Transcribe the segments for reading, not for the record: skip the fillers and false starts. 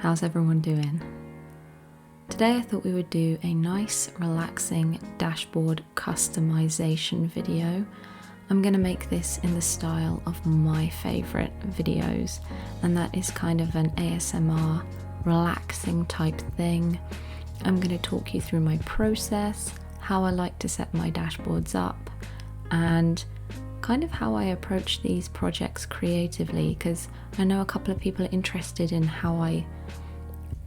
how's everyone doing? Today I thought we would do a nice, relaxing dashboard customization video. I'm going to make this in the style of my favourite videos, and that is kind of an ASMR relaxing type thing. I'm going to talk you through my process, how I like to set my dashboards up, and kind of how I approach these projects creatively, because I know a couple of people are interested in how I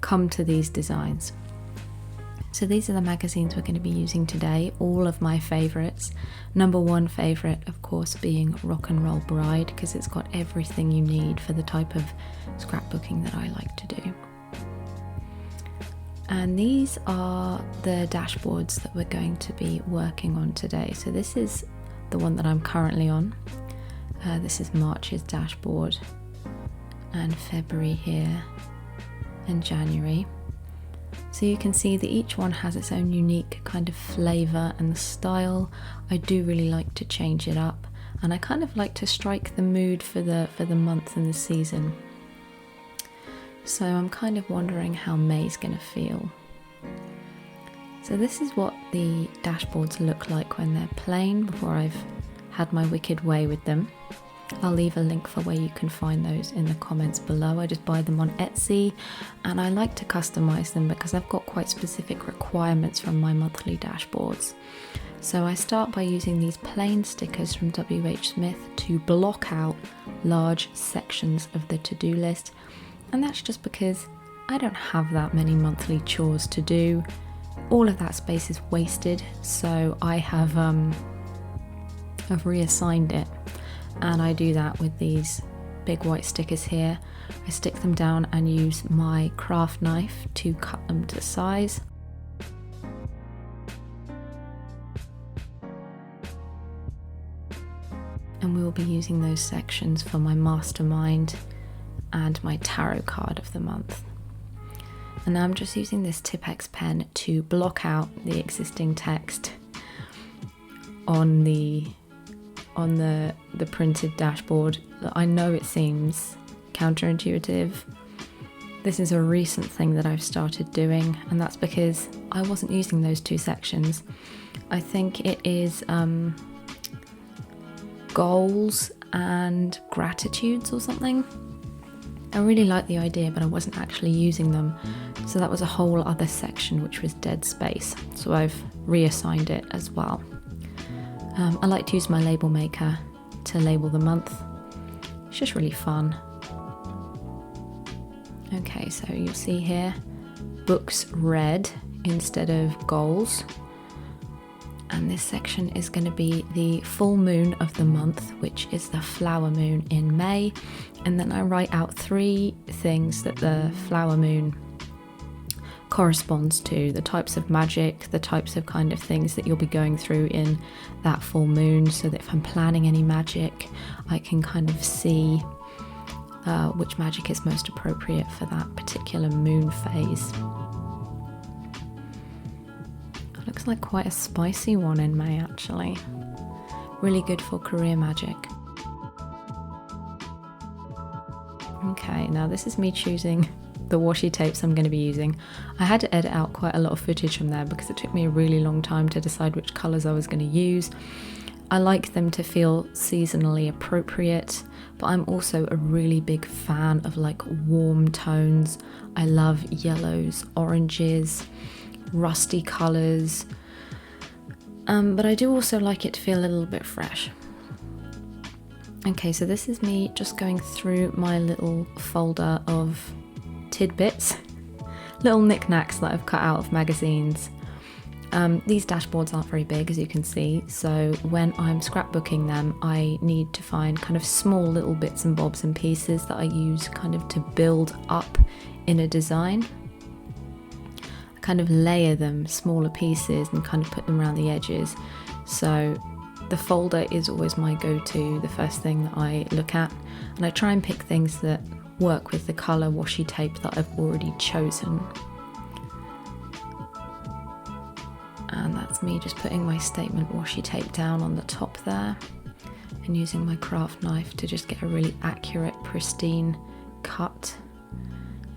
come to these designs. So these are the magazines we're going to be using today, all of my favourites. Number one favourite, of course, being Rock and Roll Bride, because it's got everything you need for the type of scrapbooking that I like to do. And these are the dashboards that we're going to be working on today. So this is the one that I'm currently on. This is March's dashboard, and February here, and January. So you can see that each one has its own unique kind of flavour and style. I do really like to change it up, and I kind of like to strike the mood for the month and the season. So I'm kind of wondering how May's going to feel. So this is what the dashboards look like when they're plain, before I've had my wicked way with them. I'll leave a link for where you can find those in the comments below. I just buy them on Etsy, and I like to customize them because I've got quite specific requirements from my monthly dashboards. So I start by using these plain stickers from WH Smith to block out large sections of the to-do list, and that's just because I don't have that many monthly chores to do. All of that space is wasted, so I have I've reassigned it. And I do that with these big white stickers here. I stick them down and use my craft knife to cut them to size. And we will be using those sections for my mastermind and my tarot card of the month. And now I'm just using this Tipp-Ex pen to block out the existing text on the printed dashboard. I know it seems counterintuitive. This is a recent thing that I've started doing, and that's because I wasn't using those two sections. I think it is goals and gratitudes or something. I really like the idea, but I wasn't actually using them. So that was a whole other section which was dead space. So I've reassigned it as well. I like to use my label maker to label the month. It's just really fun. Okay, so you'll see here, books read instead of goals. And this section is going to be the full moon of the month, which is the flower moon in May. And then I write out 3 things that the flower moon corresponds to, the types of magic, the types of kind of things that you'll be going through in that full moon, so that if I'm planning any magic, I can kind of see which magic is most appropriate for that particular moon phase. It looks like quite a spicy one in May, actually. Really good for career magic. Okay, now this is me choosing the washi tapes I'm going to be using. I had to edit out quite a lot of footage from there because it took me a really long time to decide which colours I was going to use. I like them to feel seasonally appropriate, but I'm also a really big fan of like warm tones. I love yellows, oranges, rusty colours, but I do also like it to feel a little bit fresh. Okay, so this is me just going through my little folder of tidbits, little knickknacks that I've cut out of magazines. These dashboards aren't very big, as you can see, so when I'm scrapbooking them, I need to find kind of small little bits and bobs and pieces that I use kind of to build up in a design. I kind of layer them, smaller pieces, and kind of put them around the edges. So the folder is always my go-to, the first thing that I look at, and I try and pick things that work with the colour washi tape that I've already chosen. And that's me just putting my statement washi tape down on the top there and using my craft knife to just get a really accurate, pristine cut.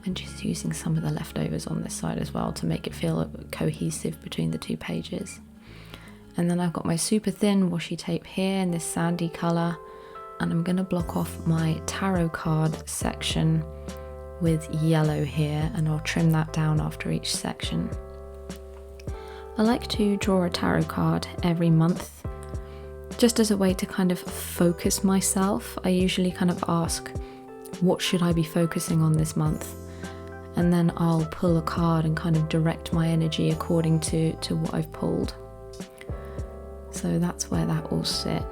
and just using some of the leftovers on this side as well to make it feel cohesive between the two pages. And then I've got my super thin washi tape here in this sandy colour, and I'm going to block off my tarot card section with yellow here, and I'll trim that down after each section. I like to draw a tarot card every month just as a way to kind of focus myself. I usually kind of ask, what should I be focusing on this month? And then I'll pull a card and kind of direct my energy according to what I've pulled. So that's where that will sit.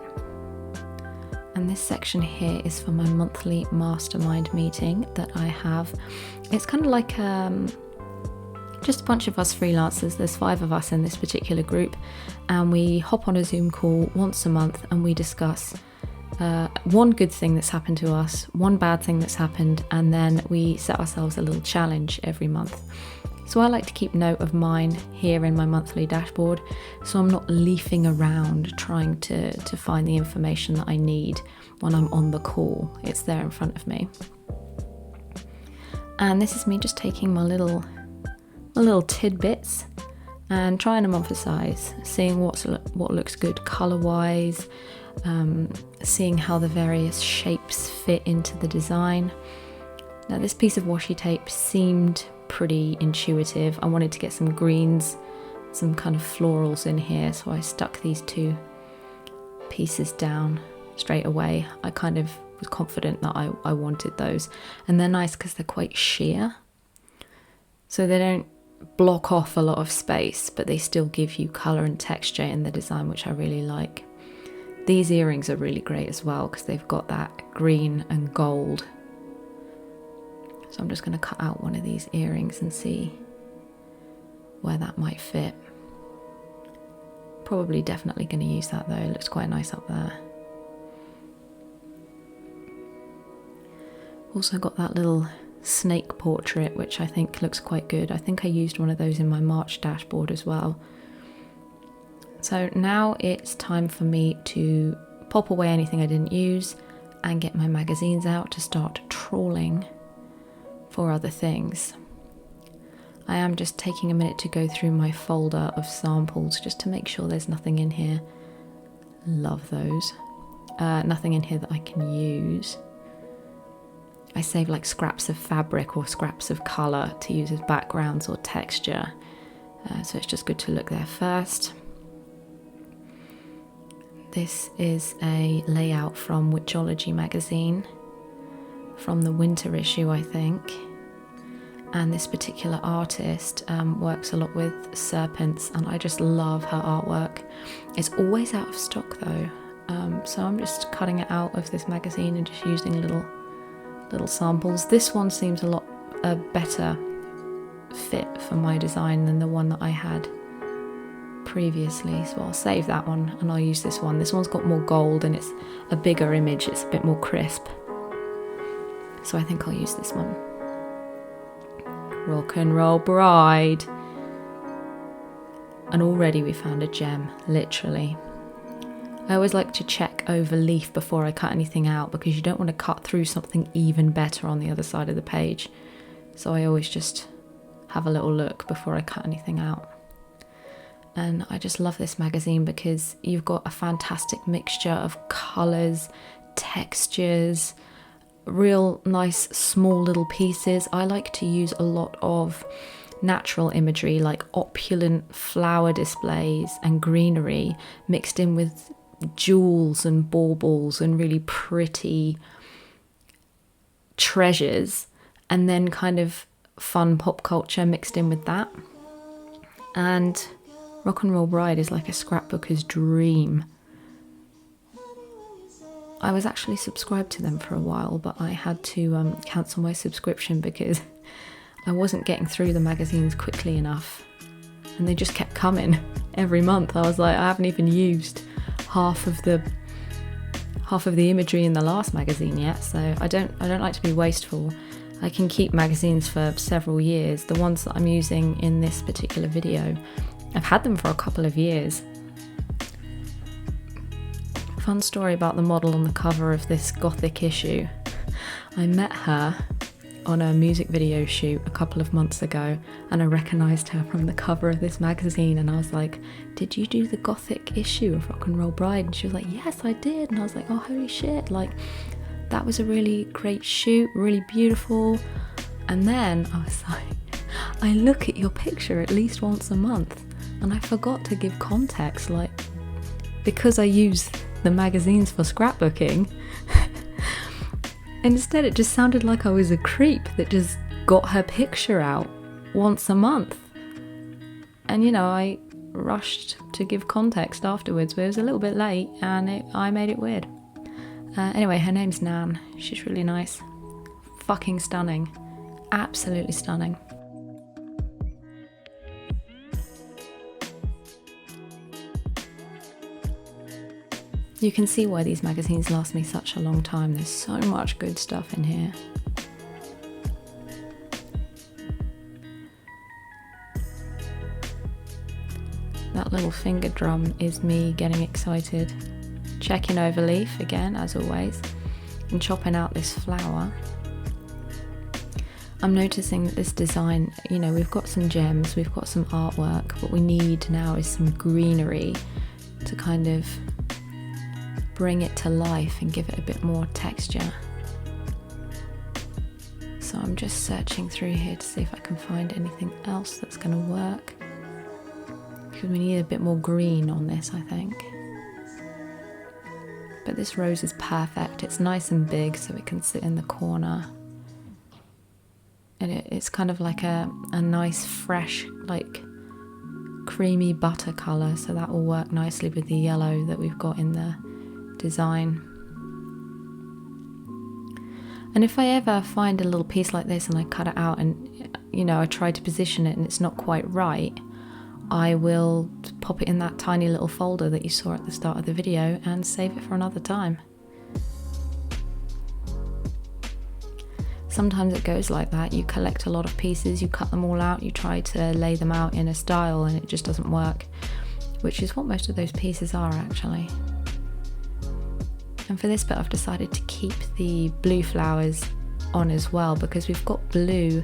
And this section here is for my monthly mastermind meeting that I have. It's kind of like just a bunch of us freelancers. There's 5 of us in this particular group, and we hop on a Zoom call once a month and we discuss one good thing that's happened to us, one bad thing that's happened, and then we set ourselves a little challenge every month. So I like to keep note of mine here in my monthly dashboard, so I'm not leafing around trying to find the information that I need when I'm on the call. It's there in front of me. And this is me just taking my little tidbits and trying them on for size, seeing what looks good colour-wise, seeing how the various shapes fit into the design. Now this piece of washi tape seemed pretty intuitive. I wanted to get some greens, some kind of florals in here, so I stuck these 2 pieces down straight away. I kind of was confident that I wanted those, and they're nice because they're quite sheer, so they don't block off a lot of space, but they still give you colour and texture in the design, which I really like. These earrings are really great as well because they've got that green and gold. So I'm just going to cut out one of these earrings and see where that might fit. Probably definitely going to use that though, it looks quite nice up there. Also got that little snake portrait, which I think looks quite good. I think I used one of those in my March dashboard as well. So now it's time for me to pop away anything I didn't use and get my magazines out to start trawling for other things. I am just taking a minute to go through my folder of samples just to make sure there's nothing in here. Love those. Nothing in here that I can use. I save like scraps of fabric or scraps of colour to use as backgrounds or texture. So it's just good to look there first. This is a layout from Witchology magazine, from the winter issue, I think. And this particular artist works a lot with serpents, and I just love her artwork. It's always out of stock though, so I'm just cutting it out of this magazine and just using little samples. This one seems a better fit for my design than the one that I had previously, so I'll save that one and I'll use this one. This one's got more gold and it's a bigger image, it's a bit more crisp, so I think I'll use this one. Rock and Roll Bride. And already we found a gem, literally. I always like to check over leaf before I cut anything out because you don't want to cut through something even better on the other side of the page. So I always just have a little look before I cut anything out. And I just love this magazine because you've got a fantastic mixture of colours, textures, real nice small little pieces. I like to use a lot of natural imagery like opulent flower displays and greenery mixed in with jewels and baubles and really pretty treasures, and then kind of fun pop culture mixed in with that. And Rock and Roll Bride is like a scrapbooker's dream. I was actually subscribed to them for a while, but I had to cancel my subscription because I wasn't getting through the magazines quickly enough, and they just kept coming every month. I was like, I haven't even used half of the imagery in the last magazine yet, so I don't like to be wasteful. I can keep magazines for several years. The ones that I'm using in this particular video, I've had them for a couple of years. Fun story about the model on the cover of this gothic issue. I met her on a music video shoot a couple of months ago, and I recognised her from the cover of this magazine, and I was like, did you do the gothic issue of Rock and Roll Bride? And she was like, yes, I did. And I was like, oh, holy shit, like, that was a really great shoot, really beautiful. And then I was like, I look at your picture at least once a month, and I forgot to give context, like, because I use the magazines for scrapbooking. Instead, it just sounded like I was a creep that just got her picture out once a month. And, you know, I rushed to give context afterwards, but it was a little bit late, and I made it weird. Anyway, her name's Nan. She's really nice. Fucking stunning. Absolutely stunning. You can see why these magazines last me such a long time. There's so much good stuff in here. That little finger drum is me getting excited. Checking over leaf again, as always, and chopping out this flower. I'm noticing that this design, you know, we've got some gems, we've got some artwork, what we need now is some greenery to kind of bring it to life and give it a bit more texture. So I'm just searching through here to see if I can find anything else that's going to work, because we need a bit more green on this, I think. But this rose is perfect. It's nice and big, so it can sit in the corner, and it's kind of like a nice fresh, like creamy butter colour, so that will work nicely with the yellow that we've got in the design. And if I ever find a little piece like this and I cut it out and, you know, I try to position it and it's not quite right, I will pop it in that tiny little folder that you saw at the start of the video and save it for another time. Sometimes it goes like that. You collect a lot of pieces, you cut them all out, you try to lay them out in a style and it just doesn't work, which is what most of those pieces are actually. And for this bit I've decided to keep the blue flowers on as well, because we've got blue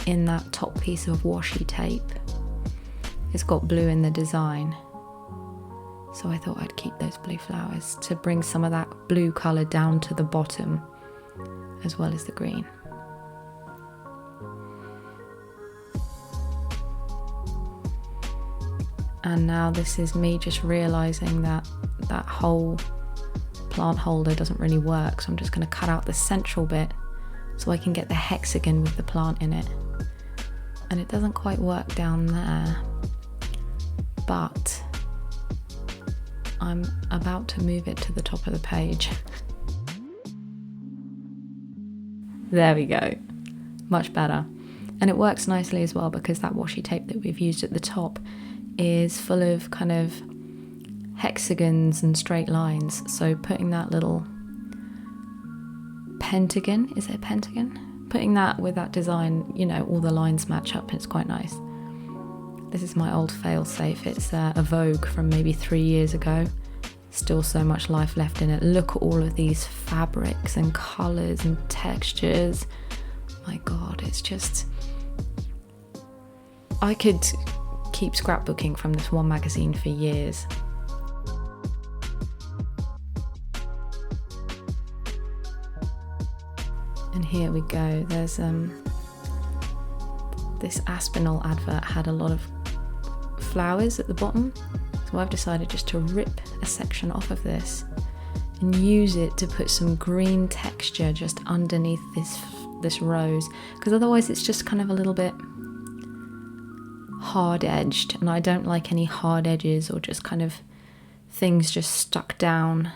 in that top piece of washi tape. It's got blue in the design, so I thought I'd keep those blue flowers to bring some of that blue colour down to the bottom as well as the green. And now this is me just realising that that whole plant holder doesn't really work, so I'm just going to cut out the central bit so I can get the hexagon with the plant in it. And it doesn't quite work down there, but I'm about to move it to the top of the page. There we go, much better. And it works nicely as well because that washi tape that we've used at the top is full of kind of hexagons and straight lines, so putting that little pentagon, is it a pentagon? Putting that with that design, you know, all the lines match up and it's quite nice. This is my old fail-safe. It's a Vogue from maybe 3 years ago. Still so much life left in it. Look at all of these fabrics and colours and textures. My God, it's just... I could keep scrapbooking from this one magazine for years. And here we go. There's this Aspinall advert had a lot of flowers at the bottom, so I've decided just to rip a section off of this and use it to put some green texture just underneath this rose, because otherwise it's just kind of a little bit hard edged, and I don't like any hard edges or just kind of things just stuck down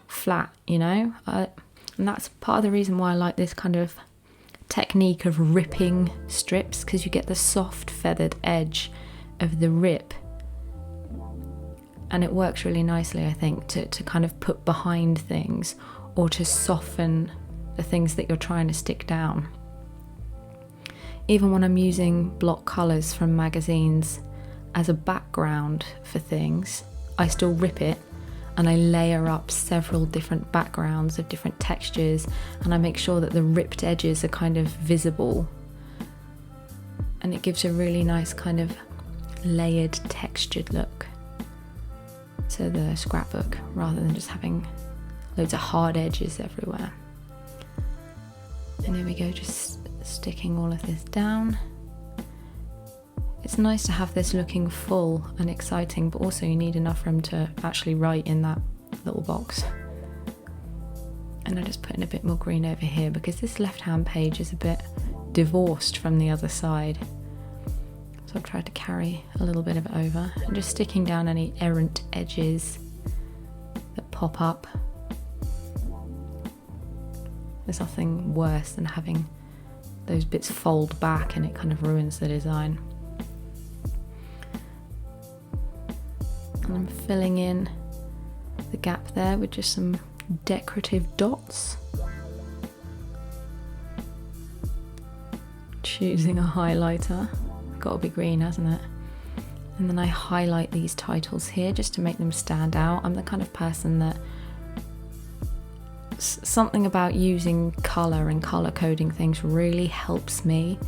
flat, you know. And that's part of the reason why I like this kind of technique of ripping strips, because you get the soft feathered edge of the rip, and it works really nicely, I think, to kind of put behind things or to soften the things that you're trying to stick down. Even when I'm using block colours from magazines as a background for things, I still rip it and I layer up several different backgrounds of different textures, and I make sure that the ripped edges are kind of visible, and it gives a really nice kind of layered, textured look to the scrapbook rather than just having loads of hard edges everywhere. And here we go, just sticking all of this down. It's nice to have this looking full and exciting, but also you need enough room to actually write in that little box. And I'm just putting a bit more green over here because this left-hand page is a bit divorced from the other side. So I've tried to carry a little bit of it over and just sticking down any errant edges that pop up. There's nothing worse than having those bits fold back and it kind of ruins the design. And I'm filling in the gap there with just some decorative dots. Choosing a highlighter. Got to be green, hasn't it? And then I highlight these titles here just to make them stand out. I'm the kind of person that something about using colour and colour coding things really helps me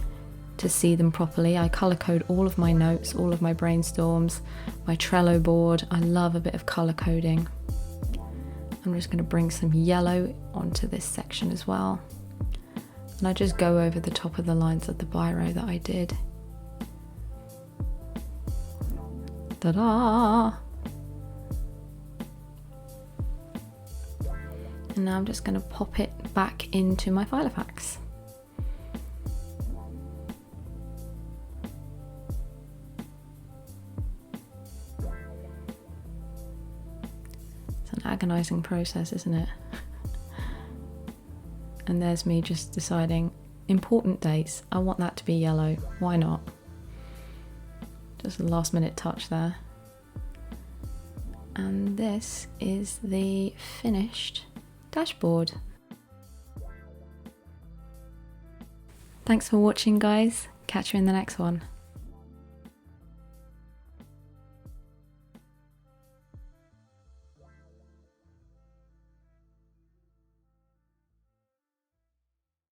to see them properly. I colour code all of my notes, all of my brainstorms, my Trello board. I love a bit of colour coding. I'm just going to bring some yellow onto this section as well. And I just go over the top of the lines of the biro that I did. Ta-da! And now I'm just going to pop it back into my Filofax. It's an agonising process, isn't it? And there's me just deciding, important dates, I want that to be yellow, why not? Just a last minute touch there. And this is the finished dashboard. Thanks for watching, guys. Catch you in the next one.